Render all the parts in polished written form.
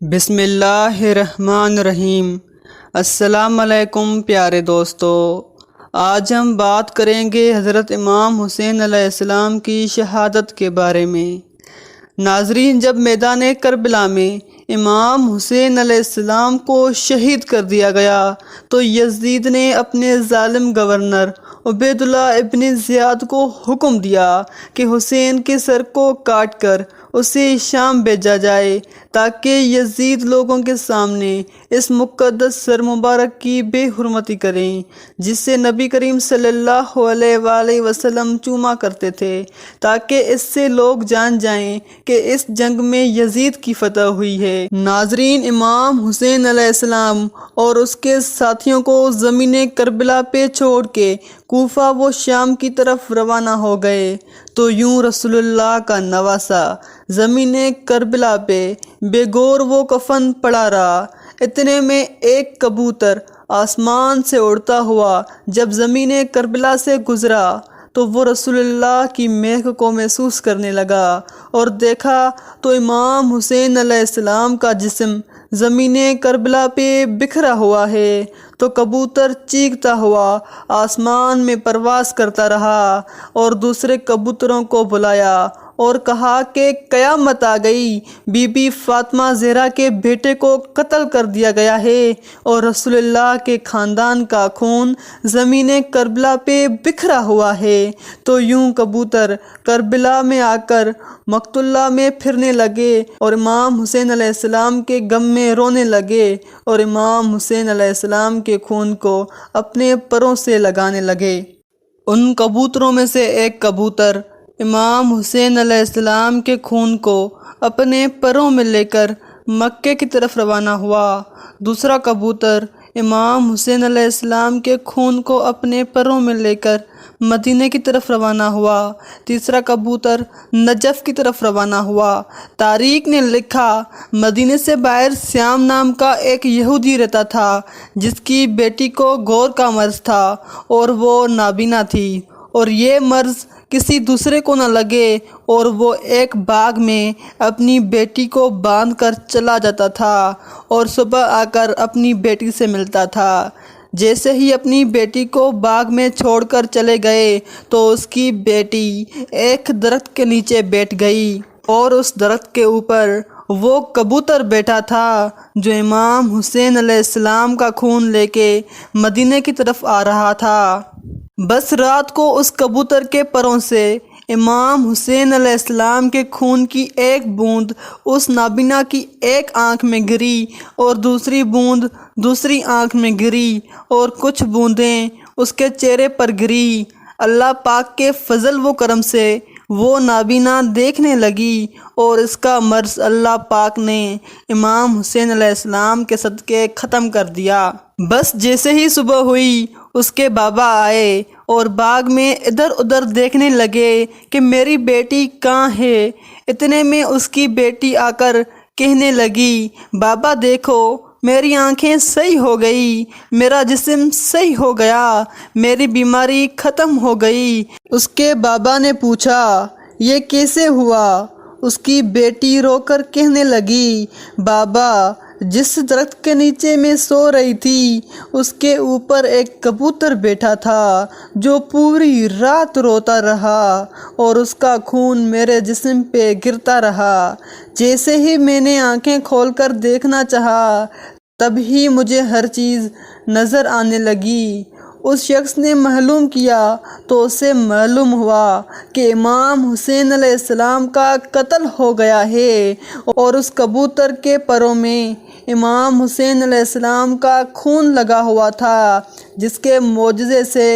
بسم اللہ الرحمن الرحیم۔ السلام علیکم پیارے دوستو، آج ہم بات کریں گے حضرت امام حسین علیہ السلام کی شہادت کے بارے میں۔ ناظرین، جب میدان کربلا میں امام حسین علیہ السلام کو شہید کر دیا گیا تو یزید نے اپنے ظالم گورنر عبید اللہ ابن زیاد کو حکم دیا کہ حسین کے سر کو کاٹ کر اسے شام بھیجا جائے تاکہ یزید لوگوں کے سامنے اس مقدس سر مبارک کی بے حرمتی کریں جس سے نبی کریم صلی اللہ علیہ وآلہ وسلم چوما کرتے تھے، تاکہ اس سے لوگ جان جائیں کہ اس جنگ میں یزید کی فتح ہوئی ہے۔ ناظرین، امام حسین علیہ السلام اور اس کے ساتھیوں کو زمین کربلا پہ چھوڑ کے کوفہ و شام کی طرف روانہ ہو گئے تو یوں رسول اللہ کا نواسہ زمین کربلا پہ بے گور و کفن پڑا رہا۔ اتنے میں ایک کبوتر آسمان سے اڑتا ہوا جب زمین کربلا سے گزرا تو وہ رسول اللہ کی مہک کو محسوس کرنے لگا اور دیکھا تو امام حسین علیہ السلام کا جسم زمین کربلا پہ بکھرا ہوا ہے۔ تو کبوتر چیختا ہوا آسمان میں پرواز کرتا رہا اور دوسرے کبوتروں کو بلایا اور کہا کہ قیامت آ گئی، بی بی فاطمہ زہرا کے بیٹے کو قتل کر دیا گیا ہے اور رسول اللہ کے خاندان کا خون زمین کربلا پہ بکھرا ہوا ہے۔ تو یوں کبوتر کربلا میں آ کر مقتولہ میں پھرنے لگے اور امام حسین علیہ السلام کے غم میں رونے لگے اور امام حسین علیہ السلام کے خون کو اپنے پروں سے لگانے لگے۔ ان کبوتروں میں سے ایک کبوتر امام حسین علیہ السلام کے خون کو اپنے پروں میں لے کر مکے کی طرف روانہ ہوا، دوسرا کبوتر امام حسین علیہ السلام کے خون کو اپنے پروں میں لے کر مدینے کی طرف روانہ ہوا، تیسرا کبوتر نجف کی طرف روانہ ہوا۔ تاریخ نے لکھا، مدینے سے باہر سیام نام کا ایک یہودی رہتا تھا جس کی بیٹی کو گور کا مرض تھا اور وہ نابینا تھی، اور یہ مرض کسی دوسرے کو نہ لگے اور وہ ایک باغ میں اپنی بیٹی کو باندھ کر چلا جاتا تھا اور صبح آ کر اپنی بیٹی سے ملتا تھا۔ جیسے ہی اپنی بیٹی کو باغ میں چھوڑ کر چلے گئے تو اس کی بیٹی ایک درخت کے نیچے بیٹھ گئی اور اس درخت کے اوپر وہ کبوتر بیٹھا تھا جو امام حسین علیہ السلام کا خون لے کے مدینے کی طرف آ رہا تھا۔ بس رات کو اس کبوتر کے پروں سے امام حسین علیہ السلام کے خون کی ایک بوند اس نابینا کی ایک آنکھ میں گری اور دوسری بوند دوسری آنکھ میں گری اور کچھ بوندیں اس کے چہرے پر گری۔ اللہ پاک کے فضل و کرم سے وہ نابینا دیکھنے لگی اور اس کا مرض اللہ پاک نے امام حسین علیہ السلام کے صدقے ختم کر دیا۔ بس جیسے ہی صبح ہوئی اس کے بابا آئے اور باغ میں ادھر ادھر دیکھنے لگے کہ میری بیٹی کہاں ہے۔ اتنے میں اس کی بیٹی آ کر کہنے لگی، بابا دیکھو میری آنکھیں صحیح ہو گئی، میرا جسم صحیح ہو گیا، میری بیماری ختم ہو گئی۔ اس کے بابا نے پوچھا یہ کیسے ہوا؟ اس کی بیٹی رو کر کہنے لگی، بابا جس درخت کے نیچے میں سو رہی تھی اس کے اوپر ایک کبوتر بیٹھا تھا جو پوری رات روتا رہا اور اس کا خون میرے جسم پہ گرتا رہا۔ جیسے ہی میں نے آنکھیں کھول کر دیکھنا چاہا تب ہی مجھے ہر چیز نظر آنے لگی۔ اس شخص نے معلوم کیا تو اسے معلوم ہوا کہ امام حسین علیہ السلام کا قتل ہو گیا ہے اور اس کبوتر کے پروں میں امام حسین علیہ السلام کا خون لگا ہوا تھا جس کے معجزے سے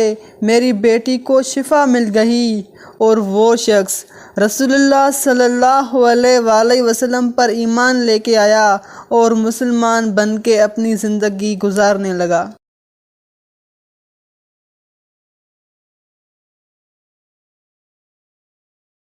میری بیٹی کو شفا مل گئی۔ اور وہ شخص رسول اللہ صلی اللہ علیہ وآلہ وسلم پر ایمان لے کے آیا اور مسلمان بن کے اپنی زندگی گزارنے لگا۔